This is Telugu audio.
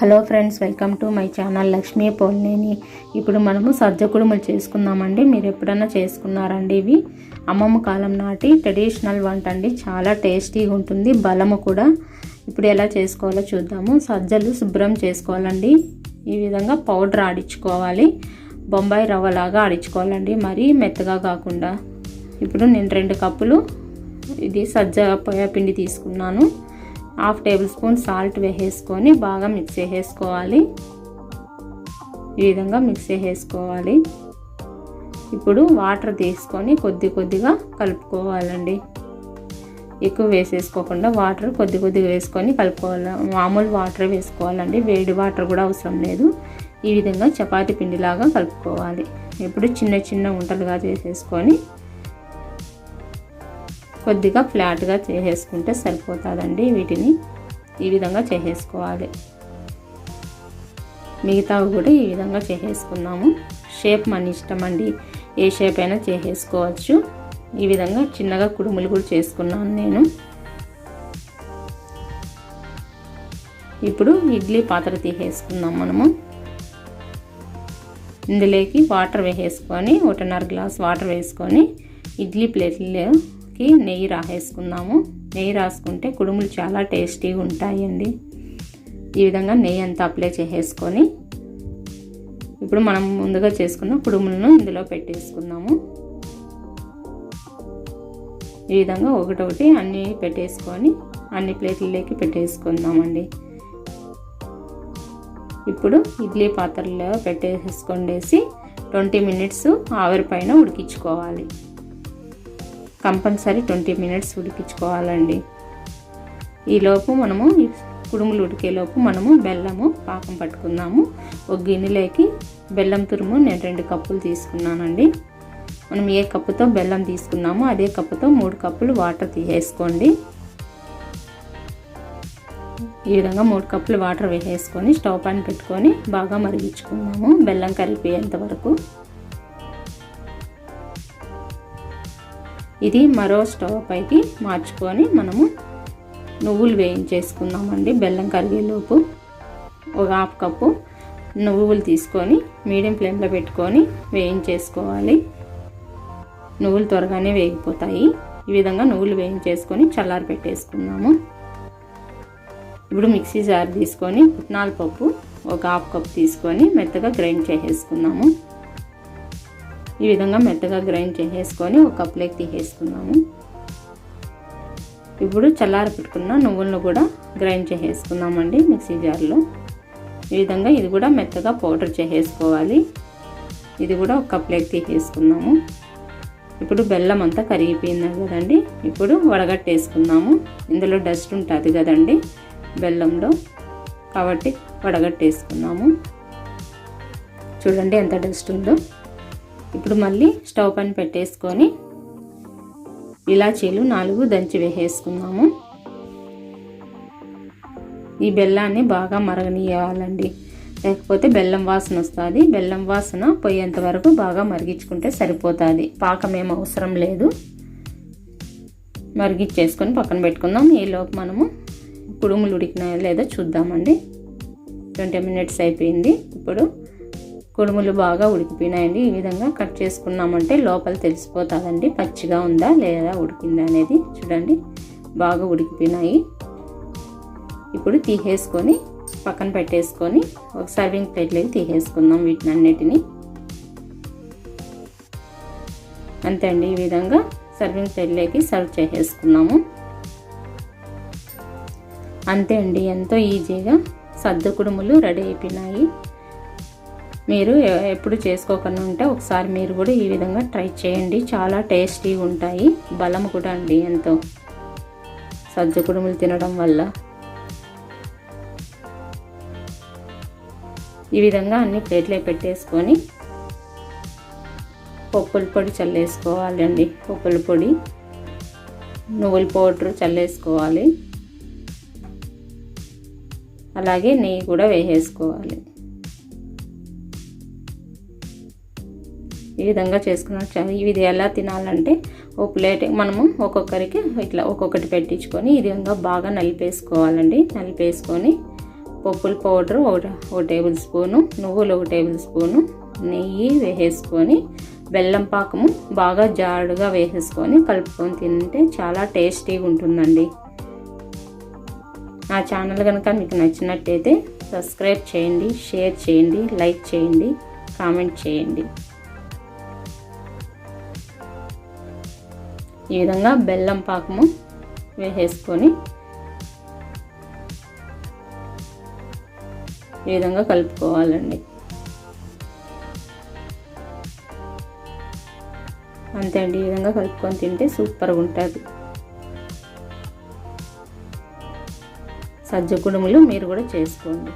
Hello friends, welcome to my channel Lakshmi Polineni. ఇప్పుడు మనము సజ్జ కుడుములు చేసుకుందామండి. మీరు ఎప్పుడన్నా చేసుకున్నారండి? ఇవి అమ్మమ్మ కాలం నాటి ట్రెడిషనల్ వంట అండి. చాలా టేస్టీగా ఉంటుంది, బలము కూడా. ఇప్పుడు ఎలా చేసుకోవాలో చూద్దాము. సజ్జలు శుభ్రం చేసుకోవాలండి. ఈ విధంగా పౌడర్ ఆడించుకోవాలి. బొంబాయి రవ్వలాగా ఆడించుకోవాలండి, మరీ మెత్తగా కాకుండా. ఇప్పుడు నేను 2 కప్పులు ఇది సజ్జ పిండి తీసుకున్నాను. 1/2 టేబుల్ స్పూన్ సాల్ట్ వేసేసుకొని బాగా మిక్స్ చేసేసుకోవాలి. ఈ విధంగా మిక్స్ చేసేసుకోవాలి. ఇప్పుడు వాటర్ తీసుకొని కొద్దిగా కలుపుకోవాలండి. ఎక్కువ వేసేసుకోకుండా వాటర్ కొద్దిగా వేసుకొని కలుపుకోవాలి. మామూలు వాటర్ వేసుకోవాలండి, వేడి వాటర్ కూడా అవసరం లేదు. ఈ విధంగా చపాతీ పిండిలాగా కలుపుకోవాలి. ఇప్పుడు చిన్న ఉంటలుగా చేసేసుకొని కొద్దిగా ఫ్లాట్గా చేసేసుకుంటే సరిపోతుందండి. వీటిని ఈ విధంగా చేసేసుకోవాలి. మిగతావి కూడా ఈ విధంగా చేసేసుకున్నాము. షేప్ మన ఇష్టం అండి, ఏ షేప్ అయినా చేసేసుకోవచ్చు. ఈ విధంగా చిన్నగా కుడుములు కూడా చేసుకున్నాను నేను. ఇప్పుడు ఇడ్లీ పాత్ర తీసేసుకుందాం మనము. ఇందులోకి వాటర్ వేసేసుకొని 1.5 గ్లాస్ వాటర్ వేసుకొని ఇడ్లీ ప్లేట్లో నెయ్యి రాసేసుకుందాము. నెయ్యి రాసుకుంటే కుడుములు చాలా టేస్టీగా ఉంటాయండి. ఈ విధంగా నెయ్యి అంతా అప్లై చేసేసుకొని ఇప్పుడు మనం ముందుగా చేసుకున్న కుడుములను ఇందులో పెట్టేసుకుందాము. ఈ విధంగా ఒకటొకటి అన్నీ పెట్టేసుకొని అన్ని ప్లేట్లలోకి పెట్టేసుకుందామండి. ఇప్పుడు ఇడ్లీ పాత్రలో పెట్టేసుకొండేసి 20 మినిట్స్ ఆవిరి పైన ఉడికించుకోవాలి. కంపల్సరీ 20 మినిట్స్ ఉడికించుకోవాలండి. ఈలోపు మనము కుడుములు ఉడికేలోపు మనము బెల్లము పాకం పట్టుకుందాము. ఒక గిన్నెలోకి బెల్లం తురుము నేను 2 కప్పులు తీసుకున్నానండి. మనం ఏ కప్పుతో బెల్లం తీసుకున్నామో అదే కప్పుతో 3 కప్పులు వాటర్ తీసేసుకోండి. ఈ విధంగా 3 కప్పులు వాటర్ వేసేసుకొని స్టవ్ పైన పెట్టుకొని బాగా మరిగించుకుందాము బెల్లం కరిగిపోయేంత వరకు. ఇది మరో స్టవ్ పైకి మార్చుకొని మనము నువ్వులు వేయించేసుకుందామండి. బెల్లం కరిగేలోపు ఒక 1/2 కప్పు నువ్వులు తీసుకొని మీడియం ఫ్లేమ్లో పెట్టుకొని వేయించేసుకోవాలి. నువ్వులు త్వరగానే వేగిపోతాయి. ఈ విధంగా నువ్వులు వేయించేసుకొని చల్లారి పెట్టేసుకుందాము. ఇప్పుడు మిక్సీ జార్ తీసుకొని పుట్నాల పప్పు ఒక 1/2 కప్పు తీసుకొని మెత్తగా గ్రైండ్ చేసేసుకుందాము. ఈ విధంగా మెత్తగా గ్రైండ్ చేసేసుకొని ఒక కప్లోకి తీసేసుకున్నాము. ఇప్పుడు చల్లారి పెట్టుకున్న నువ్వులను కూడా గ్రైండ్ చేసేసుకుందామండి మిక్సీ జార్లో. ఈ విధంగా ఇది కూడా మెత్తగా పౌడర్ చేసేసుకోవాలి. ఇది కూడా ఒక కప్లోకి తీసేసుకుందాము. ఇప్పుడు బెల్లం అంతా కరిగిపోయింది కదండి. ఇప్పుడు వడగట్టేసుకుందాము. ఇందులో డస్ట్ ఉంటుంది కదండి బెల్లంలో, కాబట్టి వడగట్టేసుకుందాము. చూడండి ఎంత డస్ట్ ఉందో. ఇప్పుడు మళ్ళీ స్టవ్ పైన పెట్టేసుకొని ఇలాచీలు 4 దంచి వేసేసుకుందాము. ఈ బెల్లాన్ని బాగా మరగనియాలండి, లేకపోతే బెల్లం వాసన వస్తుంది. బెల్లం వాసన పోయేంత వరకు బాగా మరిగించుకుంటే సరిపోతుంది. పాకం ఏం అవసరం లేదు. మరిగించేసుకొని పక్కన పెట్టుకుందాం. ఈలోపు మనము కుడుములు ఉడికినాయో లేదో చూద్దామండి. 20 మినిట్స్ అయిపోయింది. ఇప్పుడు కుడుములు బాగా ఉడికిపోయినాయండి. ఈ విధంగా కట్ చేసుకున్నామంటే లోపల తెలిసిపోతుందండి పచ్చిగా ఉందా లేదా ఉడికిందా అనేది. చూడండి బాగా ఉడికిపోయినాయి. ఇప్పుడు తీసేసుకొని పక్కన పెట్టేసుకొని ఒక సర్వింగ్ ప్లేట్లోకి తీసేసుకుందాం వీటిని అన్నిటిని. అంతే అండి. ఈ విధంగా సర్వింగ్ ప్లేట్లోకి సర్వ్ చేసేసుకున్నాము. అంతే అండి, ఎంతో ఈజీగా సద్ద కుడుములు రెడీ అయిపోయినాయి. మీరు ఎప్పుడు చేసుకోకుండా ఉంటే ఒకసారి మీరు కూడా ఈ విధంగా ట్రై చేయండి. చాలా టేస్టీగా ఉంటాయి, బలం కూడా అండి ఎంతో సజ్జ కుడుములు తినడం వల్ల. ఈ విధంగా అన్ని ప్లేట్లో పెట్టేసుకొని పప్పుల పొడి చల్లేసుకోవాలండి. పప్పుల పొడి, నువ్వుల పౌడర్ చల్లేసుకోవాలి. అలాగే నెయ్యి కూడా వేసేసుకోవాలి. ఈ విధంగా చేసుకున్న ఇది ఎలా తినాలంటే ఓ ప్లేట్ మనము ఒక్కొక్కరికి ఇట్లా ఒక్కొక్కటి పెట్టించుకొని ఈ విధంగా బాగా నలిపేసుకోవాలండి. నలిపేసుకొని పప్పుల పౌడర్ ఒక టేబుల్ స్పూను, నువ్వులు ఒక టేబుల్ స్పూను, నెయ్యి వేసేసుకొని బెల్లం పాకము బాగా జాడుగా వేసేసుకొని కలుపుకొని తింటే చాలా టేస్టీగా ఉంటుందండి. నా ఛానల్ కనుక మీకు నచ్చినట్టయితే సబ్స్క్రైబ్ చేయండి, షేర్ చేయండి, లైక్ చేయండి, కామెంట్ చేయండి. ఈ విధంగా బెల్లం పాకము వేసేసుకొని ఈ విధంగా కలుపుకోవాలండి. అంతే అండి, ఈ విధంగా కలుపుకొని తింటే సూపర్గా ఉంటుంది. సజ్జ కుడుములు మీరు కూడా చేసుకోండి.